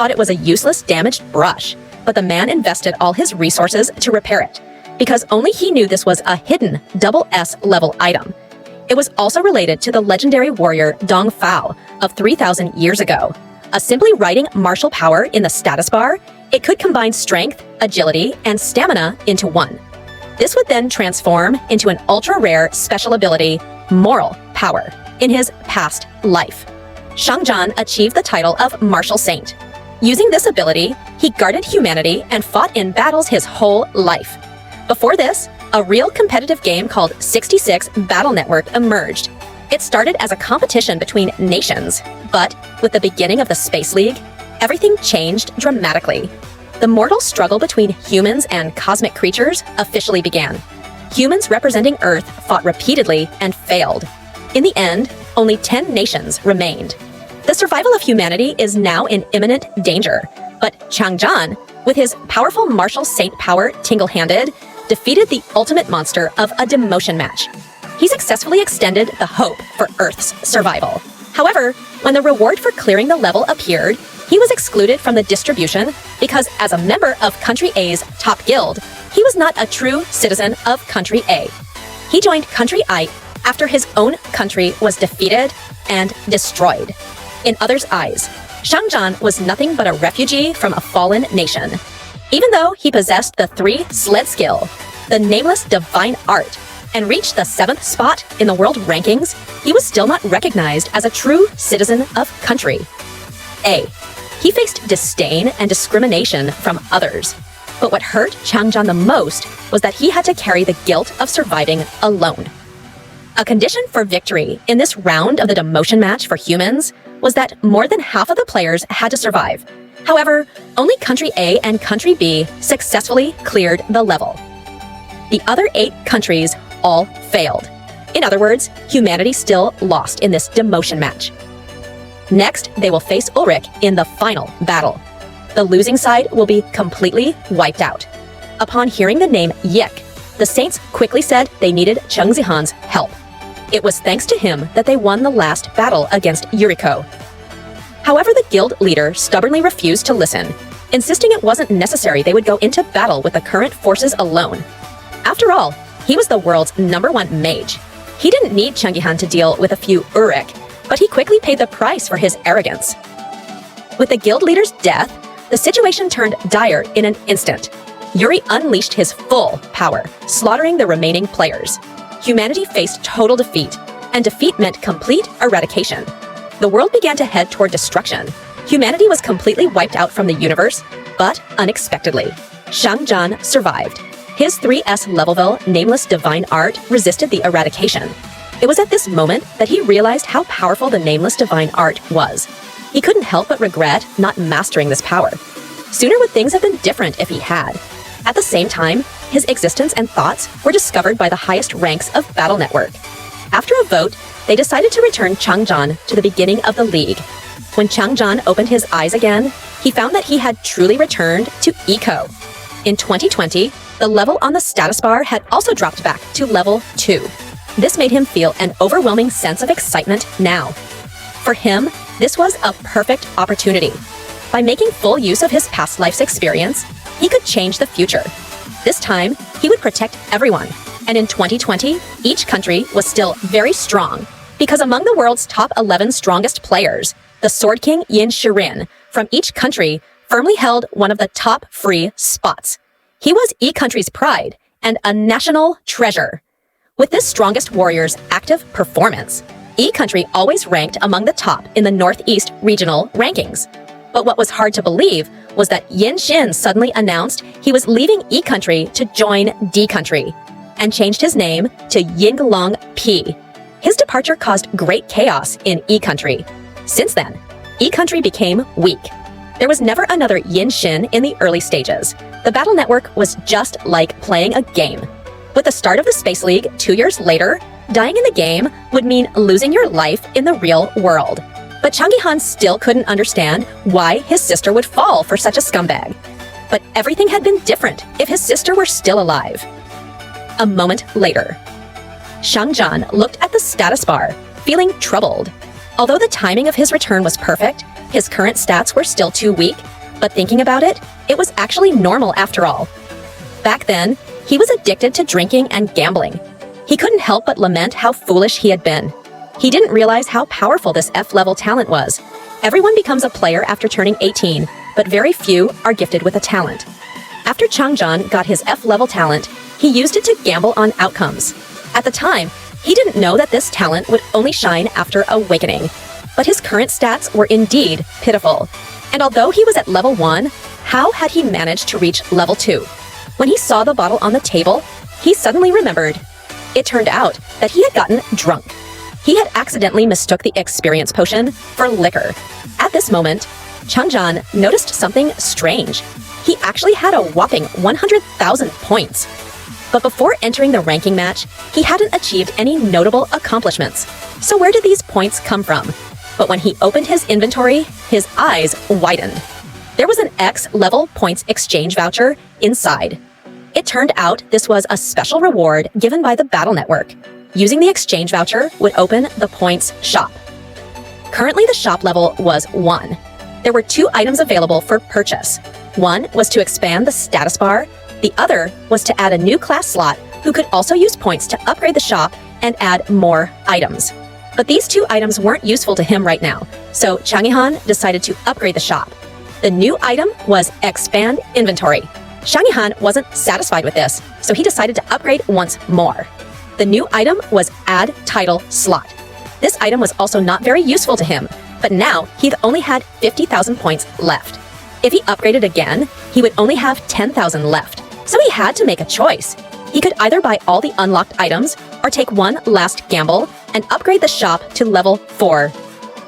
thought it was a useless, damaged brush, but the man invested all his resources to repair it, because only he knew this was a hidden double S level item. It was also related to the legendary warrior Dong Fao of 3,000 years ago. Simply writing martial power in the status bar, it could combine strength, agility, and stamina into one. This would then transform into an ultra-rare special ability, moral power, in his past life. Seong Jihan achieved the title of Martial Saint. Using this ability, he guarded humanity and fought in battles his whole life. Before this, a real competitive game called 66 Battle Network emerged. It started as a competition between nations, but with the beginning of the Space League, everything changed dramatically. The mortal struggle between humans and cosmic creatures officially began. Humans representing Earth fought repeatedly and failed. In the end, only 10 nations remained. The survival of humanity is now in imminent danger, but Seong Jihan, with his powerful martial saint power tingle-handed, defeated the ultimate monster of a demotion match. He successfully extended the hope for Earth's survival. However, when the reward for clearing the level appeared, he was excluded from the distribution because as a member of Country A's top guild, he was not a true citizen of Country A. He joined Country I after his own country was defeated and destroyed. In others' eyes, Seong Jihan was nothing but a refugee from a fallen nation. Even though he possessed the 3 sled skill, the nameless divine art, and reached the 7th spot in the world rankings, he was still not recognized as a true citizen of Country A. He faced disdain and discrimination from others. But what hurt Seong Jihan the most was that he had to carry the guilt of surviving alone. A condition for victory in this round of the demotion match for humans was that more than half of the players had to survive. However, only Country A and Country B successfully cleared the level. The other 8 countries all failed. In other words, humanity still lost in this demotion match. Next, they will face Ulrich in the final battle. The losing side will be completely wiped out. Upon hearing the name Yik, the Saints quickly said they needed Seong Jihan's help. It was thanks to him that they won the last battle against Yuriko. However, the guild leader stubbornly refused to listen, insisting it wasn't necessary they would go into battle with the current forces alone. After all, he was the world's #1 mage. He didn't need Seong Jihan to deal with a few Uruk, but he quickly paid the price for his arrogance. With the guild leader's death, the situation turned dire in an instant. Yuri unleashed his full power, slaughtering the remaining players. Humanity faced total defeat, and defeat meant complete eradication. The world began to head toward destruction. Humanity was completely wiped out from the universe, but unexpectedly, Seong Jihan survived. His 3S Levelville nameless divine art resisted the eradication. It was at this moment that he realized how powerful the nameless divine art was. He couldn't help but regret not mastering this power. Sooner would things have been different if he had. At the same time, his existence and thoughts were discovered by the highest ranks of Battle Network. After a vote, they decided to return Seong Jihan to the beginning of the league. When Seong Jihan opened his eyes again, he found that he had truly returned to Eco. In 2020, the level on the status bar had also dropped back to level 2. This made him feel an overwhelming sense of excitement now. For him, this was a perfect opportunity. By making full use of his past life's experience, he could change the future. This time, he would protect everyone. And in 2020, each country was still very strong, because among the world's top 11 strongest players, the Sword King Yin Shirin from each country firmly held one of the top free spots. He was E-country's pride and a national treasure. With this strongest warrior's active performance, E-country always ranked among the top in the Northeast regional rankings. But what was hard to believe was that Yin Shin suddenly announced he was leaving E-country to join D-country, and changed his name to Yinglong P. His departure caused great chaos in E-country. Since then, E-country became weak. There was never another Yin Shin in the early stages. The Battle Network was just like playing a game. With the start of the Space League 2 years later, dying in the game would mean losing your life in the real world. But Seong Jihan still couldn't understand why his sister would fall for such a scumbag. But everything had been different if his sister were still alive. A moment later, Seong Jihan looked at the status bar, feeling troubled. Although the timing of his return was perfect, His current stats were still too weak, but thinking about it, it was actually normal after all. Back then, he was addicted to drinking and gambling. He couldn't help but lament how foolish he had been. He didn't realize how powerful this F-level talent was. Everyone becomes a player after turning 18, but very few are gifted with a talent. After Seong Jihan got his F-level talent, he used it to gamble on outcomes. At the time, he didn't know that this talent would only shine after awakening. But his current stats were indeed pitiful. And although he was at level 1, how had he managed to reach level 2? When he saw the bottle on the table, he suddenly remembered. It turned out that he had gotten drunk. He had accidentally mistook the experience potion for liquor. At this moment, Seong Jihan noticed something strange. He actually had a whopping 100,000 points. But before entering the ranking match, he hadn't achieved any notable accomplishments. So where did these points come from? But when he opened his inventory, his eyes widened. There was an X-level points exchange voucher inside. It turned out this was a special reward given by the Battle Network. Using the exchange voucher would open the points shop. Currently, the shop level was 1. There were 2 items available for purchase. One was to expand the status bar. The other was to add a new class slot who could also use points to upgrade the shop and add more items. But these 2 items weren't useful to him right now, so Seong Jihan decided to upgrade the shop. The new item was Expand Inventory. Seong Jihan wasn't satisfied with this, so he decided to upgrade once more. The new item was Add Title Slot. This item was also not very useful to him, but now he only had 50,000 points left. If he upgraded again, he would only have 10,000 left, so he had to make a choice. He could either buy all the unlocked items or take one last gamble and upgrade the shop to level 4.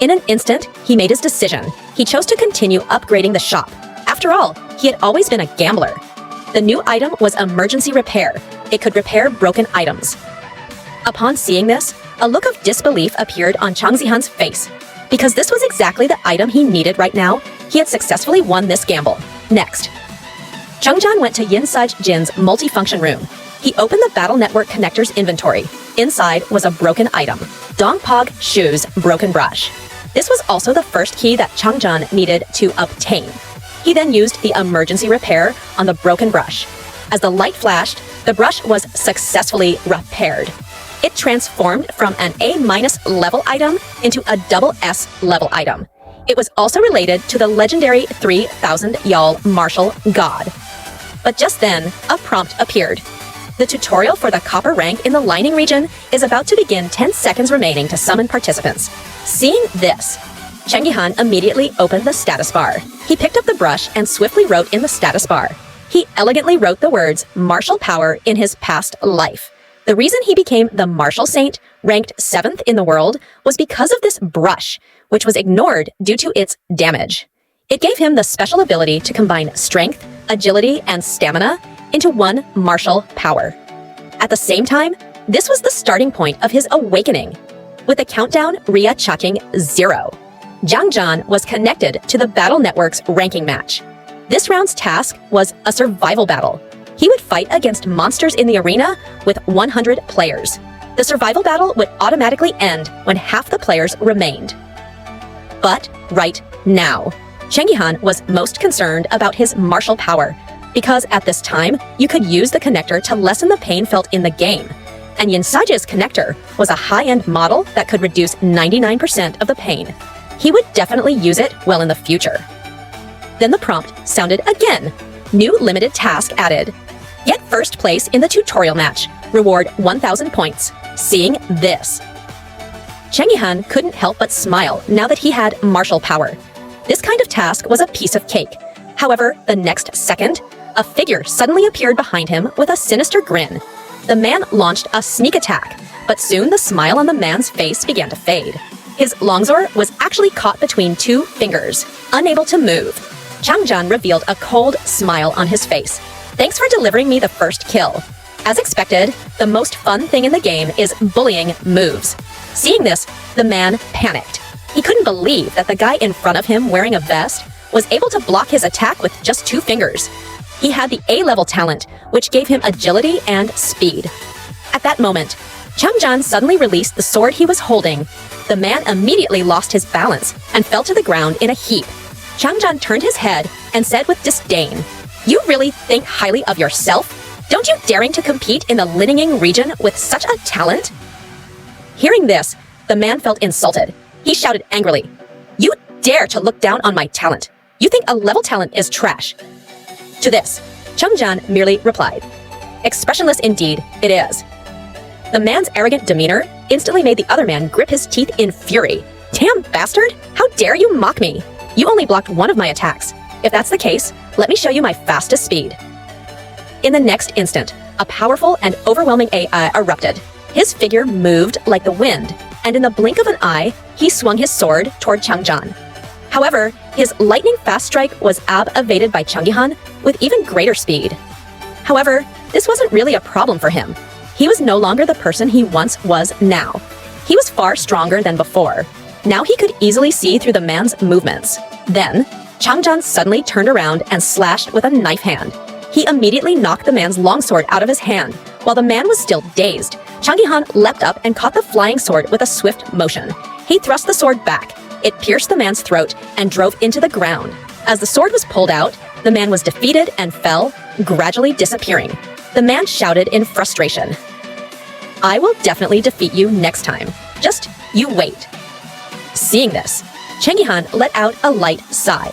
In an instant, he made his decision. He chose to continue upgrading the shop. After all, he had always been a gambler. The new item was Emergency Repair. It could repair broken items. Upon seeing this, a look of disbelief appeared on Seong Jihan's face. Because this was exactly the item he needed right now, he had successfully won this gamble. Next, Seong Jihan went to Yin Jin's multifunction room. He opened the Battle Network connector's inventory. Inside was a broken item, Dongpog Shoe's broken brush. This was also the first key that Seong Jihan needed to obtain. He then used the emergency repair on the broken brush. As the light flashed, the brush was successfully repaired. It transformed from an A- level item into a SS level item. It was also related to the legendary 3000 Yal Martial God. But just then, a prompt appeared. The tutorial for the copper rank in the lining region is about to begin 10 seconds remaining to summon participants. Seeing this, Seong Jihan immediately opened the status bar. He picked up the brush and swiftly wrote in the status bar. He elegantly wrote the words martial power in his past life. The reason he became the Martial Saint, ranked 7th in the world, was because of this brush, which was ignored due to its damage. It gave him the special ability to combine strength, agility, and stamina into one martial power. At the same time, this was the starting point of his awakening. With the countdown reaching 0, Seong Jihan was connected to the Battle Network's ranking match. This round's task was a survival battle. He would fight against monsters in the arena with 100 players. The survival battle would automatically end when half the players remained. But right now, Seong Jihan was most concerned about his martial power, because at this time, you could use the connector to lessen the pain felt in the game. And Yinsaji's connector was a high-end model that could reduce 99% of the pain. He would definitely use it well in the future. Then the prompt sounded again. New limited task added. Get first place in the tutorial match. Reward 1,000 points. Seeing this, Seong Jihan couldn't help but smile now that he had martial power. This kind of task was a piece of cake. However, the next second, a figure suddenly appeared behind him with a sinister grin. The man launched a sneak attack, but soon the smile on the man's face began to fade. His longsword was actually caught between 2 fingers, unable to move. Seong Jihan revealed a cold smile on his face. Thanks for delivering me the first kill. As expected, the most fun thing in the game is bullying moves. Seeing this, the man panicked. He couldn't believe that the guy in front of him wearing a vest was able to block his attack with just 2 fingers. He had the A-level talent, which gave him agility and speed. At that moment, Seong Jihan suddenly released the sword he was holding. The man immediately lost his balance and fell to the ground in a heap. Seong Jihan turned his head and said with disdain, "You really think highly of yourself? Don't you daring to compete in the Linninging region with such a talent?" Hearing this, the man felt insulted. He shouted angrily, "You dare to look down on my talent? You think a level talent is trash?" To this, Seong Jihan merely replied, "Expressionless indeed, it is." The man's arrogant demeanor instantly made the other man grip his teeth in fury. "Damn bastard! How dare you mock me? You only blocked one of my attacks. If that's the case, let me show you my fastest speed." In the next instant, a powerful and overwhelming AI erupted. His figure moved like the wind, and in the blink of an eye, he swung his sword toward Seong Jihan. However, his lightning-fast strike was evaded by Seong Jihan with even greater speed. However, this wasn't really a problem for him. He was no longer the person he once was now. He was far stronger than before. Now he could easily see through the man's movements. Then, Seong Jihan suddenly turned around and slashed with a knife hand. He immediately knocked the man's longsword out of his hand. While the man was still dazed, Seong Jihan leapt up and caught the flying sword with a swift motion. He thrust the sword back. It pierced the man's throat and drove into the ground. As the sword was pulled out, the man was defeated and fell, gradually disappearing. The man shouted in frustration, "I will definitely defeat you next time. Just you wait." Seeing this, Seong Jihan let out a light sigh.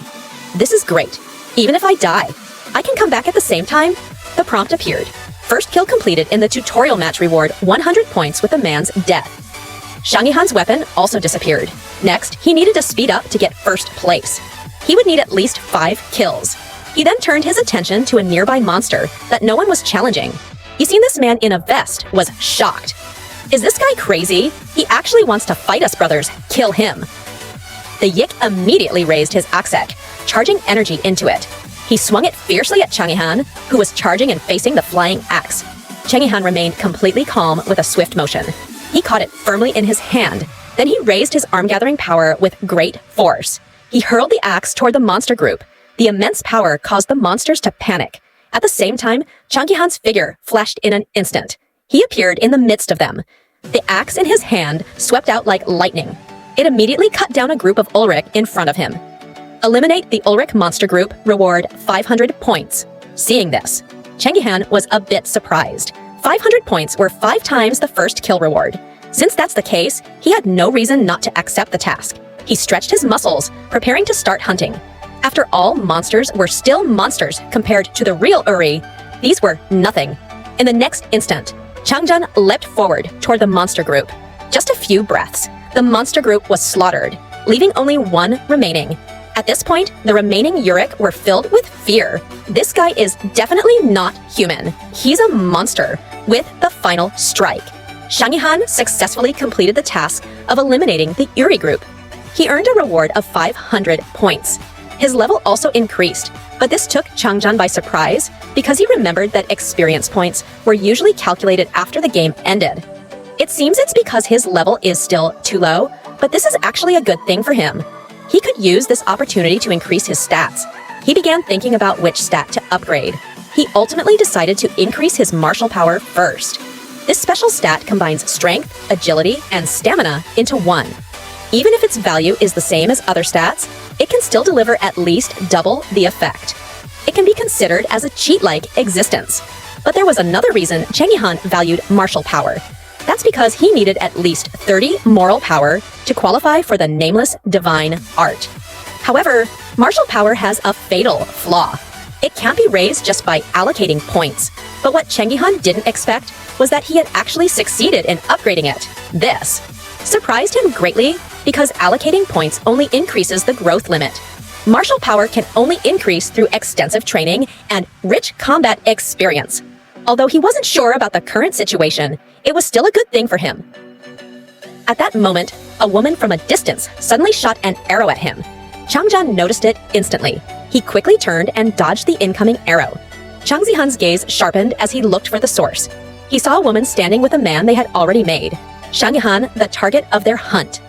"This is great. Even if I die, I can come back at the same time." The prompt appeared. First kill completed in the tutorial match reward 100 points with the man's death. Seong Jihan's weapon also disappeared. Next, he needed to speed up to get first place. He would need at least 5 kills. He then turned his attention to a nearby monster that no one was challenging. You see, this man in a vest was shocked. "Is this guy crazy? He actually wants to fight us, brothers. Kill him." The Yik immediately raised his aksek, charging energy into it. He swung it fiercely at Seong Jihan, who was charging and facing the flying axe. Seong Jihan remained completely calm with a swift motion. He caught it firmly in his hand. Then he raised his arm-gathering power with great force. He hurled the axe toward the monster group. The immense power caused the monsters to panic. At the same time, Seong Jihan's figure flashed in an instant. He appeared in the midst of them. The axe in his hand swept out like lightning. It immediately cut down a group of Ulrich in front of him. Eliminate the Ulrich monster group, reward 500 points. Seeing this, Seong Jihan was a bit surprised. 500 points were 5 times the first kill reward. Since that's the case, he had no reason not to accept the task. He stretched his muscles, preparing to start hunting. After all, monsters were still monsters compared to the real Uri. These were nothing. In the next instant, Seong Jihan leapt forward toward the monster group. Just a few breaths, the monster group was slaughtered, leaving only one remaining. At this point, the remaining Uruk were filled with fear. This guy is definitely not human. He's a monster. With the final strike, Seong Jihan successfully completed the task of eliminating the Uri group. He earned a reward of 500 points. His level also increased, but this took Seong Jihan by surprise because he remembered that experience points were usually calculated after the game ended. It seems it's because his level is still too low, but this is actually a good thing for him. He could use this opportunity to increase his stats. He began thinking about which stat to upgrade. He ultimately decided to increase his martial power first. This special stat combines strength, agility, and stamina into one. Even if its value is the same as other stats, it can still deliver at least double the effect. It can be considered as a cheat-like existence. But there was another reason Seong Jihan valued martial power. That's because he needed at least 30 moral power to qualify for the nameless divine art. However, martial power has a fatal flaw. It can't be raised just by allocating points. But what Seong Jihan didn't expect was that he had actually succeeded in upgrading it. This surprised him greatly because allocating points only increases the growth limit. Martial power can only increase through extensive training and rich combat experience. Although he wasn't sure about the current situation, it was still a good thing for him. At that moment, a woman from a distance suddenly shot an arrow at him. Seong Jihan noticed it instantly. He quickly turned and dodged the incoming arrow. Seong Jihan's gaze sharpened as he looked for the source. He saw a woman standing with a man they had already made. Seong Jihan, the target of their hunt.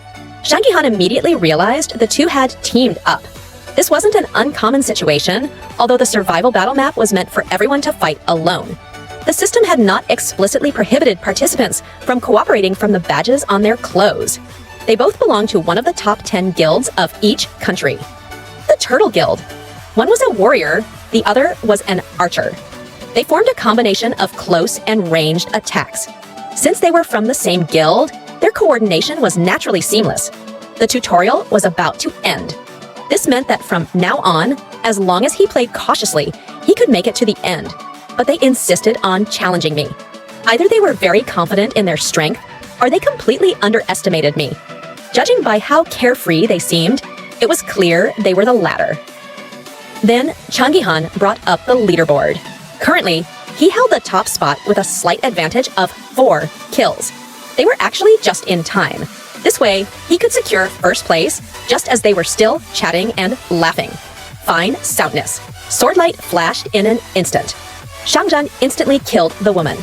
Seong Jihan immediately realized the two had teamed up. This wasn't an uncommon situation, although the survival battle map was meant for everyone to fight alone. The system had not explicitly prohibited participants from cooperating from the badges on their clothes. They both belong to one of the top 10 guilds of each country. The Turtle Guild. One was a warrior, the other was an archer. They formed a combination of close and ranged attacks. Since they were from the same guild, their coordination was naturally seamless. The tutorial was about to end. This meant that from now on, as long as he played cautiously, he could make it to the end. But they insisted on challenging me. Either they were very confident in their strength, or they completely underestimated me. Judging by how carefree they seemed, it was clear they were the latter. Then Seong Jihan brought up the leaderboard. Currently, he held the top spot with a slight advantage of 4 kills. They were actually just in time. This way, he could secure first place just as they were still chatting and laughing. Fine soundness. Swordlight flashed in an instant. Seong Jihan instantly killed the woman.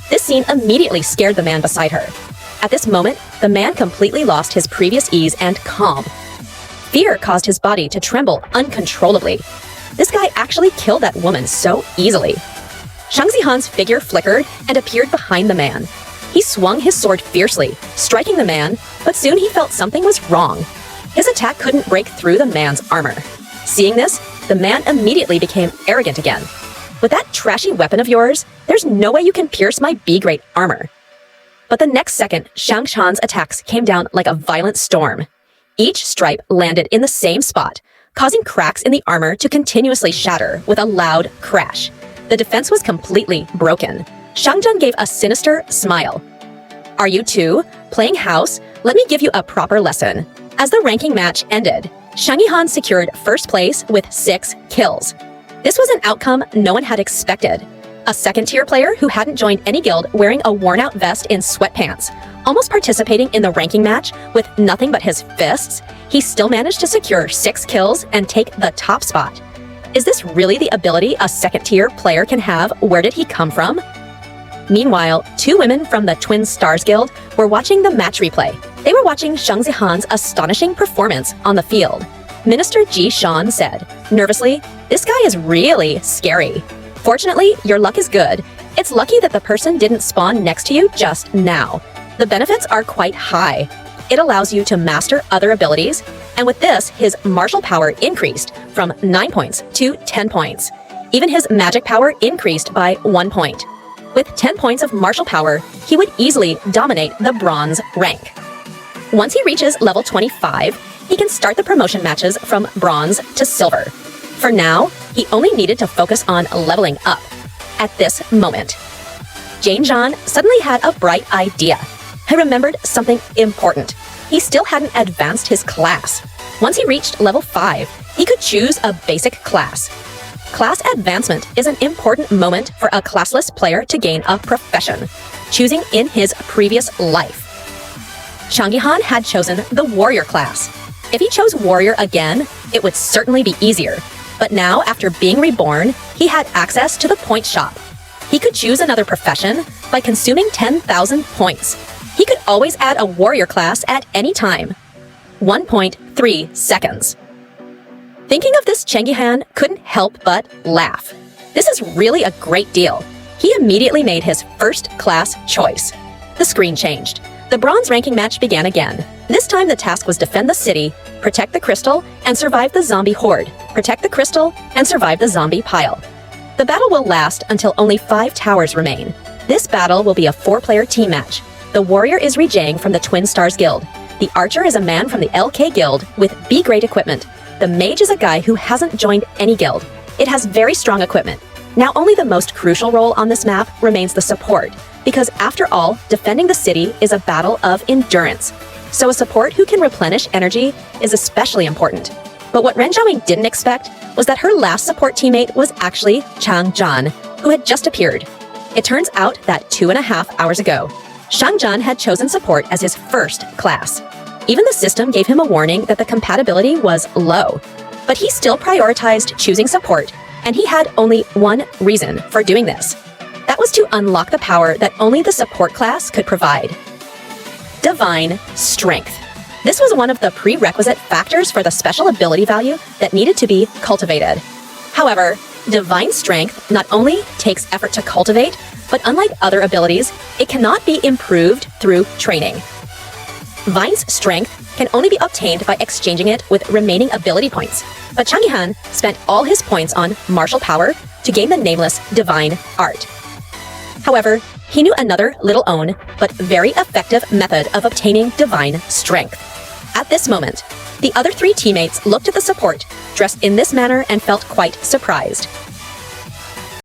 This scene immediately scared the man beside her. At this moment, the man completely lost his previous ease and calm. Fear caused his body to tremble uncontrollably. This guy actually killed that woman so easily. Seong Jihan's figure flickered and appeared behind the man. He swung his sword fiercely, striking the man, but soon he felt something was wrong. His attack couldn't break through the man's armor. Seeing this, the man immediately became arrogant again. With that trashy weapon of yours, there's no way you can pierce my B-grade armor. But the next second, Seong Jihan's attacks came down like a violent storm. Each stripe landed in the same spot, causing cracks in the armor to continuously shatter with a loud crash. The defense was completely broken. Seong Jihan gave a sinister smile. "Are you two playing house? Let me give you a proper lesson." As the ranking match ended, Seong Jihan secured first place with 6 kills. This was an outcome no one had expected. A second-tier player who hadn't joined any guild wearing a worn-out vest in sweatpants, almost participating in the ranking match with nothing but his fists, he still managed to secure 6 kills and take the top spot. Is this really the ability a second-tier player can have? Where did he come from? Meanwhile, 2 women from the Twin Stars Guild were watching the match replay. They were watching Seong Jihan's astonishing performance on the field. Minister Ji Shan said, nervously, "This guy is really scary. Fortunately, your luck is good. It's lucky that the person didn't spawn next to you just now. The benefits are quite high. It allows you to master other abilities, and with this, his martial power increased from 9 points to 10 points. Even his magic power increased by 1 point. With 10 points of martial power, he would easily dominate the bronze rank. Once he reaches level 25, he can start the promotion matches from bronze to silver. For now, he only needed to focus on leveling up. At this moment, Jane Zhan suddenly had a bright idea. He remembered something important. He still hadn't advanced his class. Once he reached level 5, he could choose a basic class. Class advancement is an important moment for a classless player to gain a profession, choosing in his previous life. Seong Jihan had chosen the warrior class. If he chose warrior again, it would certainly be easier. But now, after being reborn, he had access to the point shop. He could choose another profession by consuming 10,000 points. He could always add a warrior class at any time. 1.3 seconds. Thinking of this, Seong Jihan couldn't help but laugh. This is really a great deal. He immediately made his first class choice. The screen changed. The bronze ranking match began again. This time the task was defend the city, protect the crystal, and survive the zombie horde. Protect the crystal and survive the zombie pile. The battle will last until only 5 towers remain. This battle will be a 4-player team match. The warrior is Rijang from the Twin Stars Guild. The archer is a man from the LK Guild with B-grade equipment. The mage is a guy who hasn't joined any guild. It has very strong equipment. Now only the most crucial role on this map remains the support, because after all, defending the city is a battle of endurance. So a support who can replenish energy is especially important. But what Ren Zhaoming didn't expect was that her last support teammate was actually Seong Jihan, who had just appeared. It turns out that 2.5 hours ago, Seong Jihan had chosen support as his first class. Even the system gave him a warning that the compatibility was low. But he still prioritized choosing support, and he had only one reason for doing this. That was to unlock the power that only the support class could provide. Divine Strength. This was one of the prerequisite factors for the special ability value that needed to be cultivated. However, Divine Strength not only takes effort to cultivate, but unlike other abilities, it cannot be improved through training. Vine's strength can only be obtained by exchanging it with remaining ability points. But Seong Jihan spent all his points on martial power to gain the nameless divine art. However, he knew another little-known but very effective method of obtaining divine strength. At this moment, the other three teammates looked at the support dressed in this manner and felt quite surprised.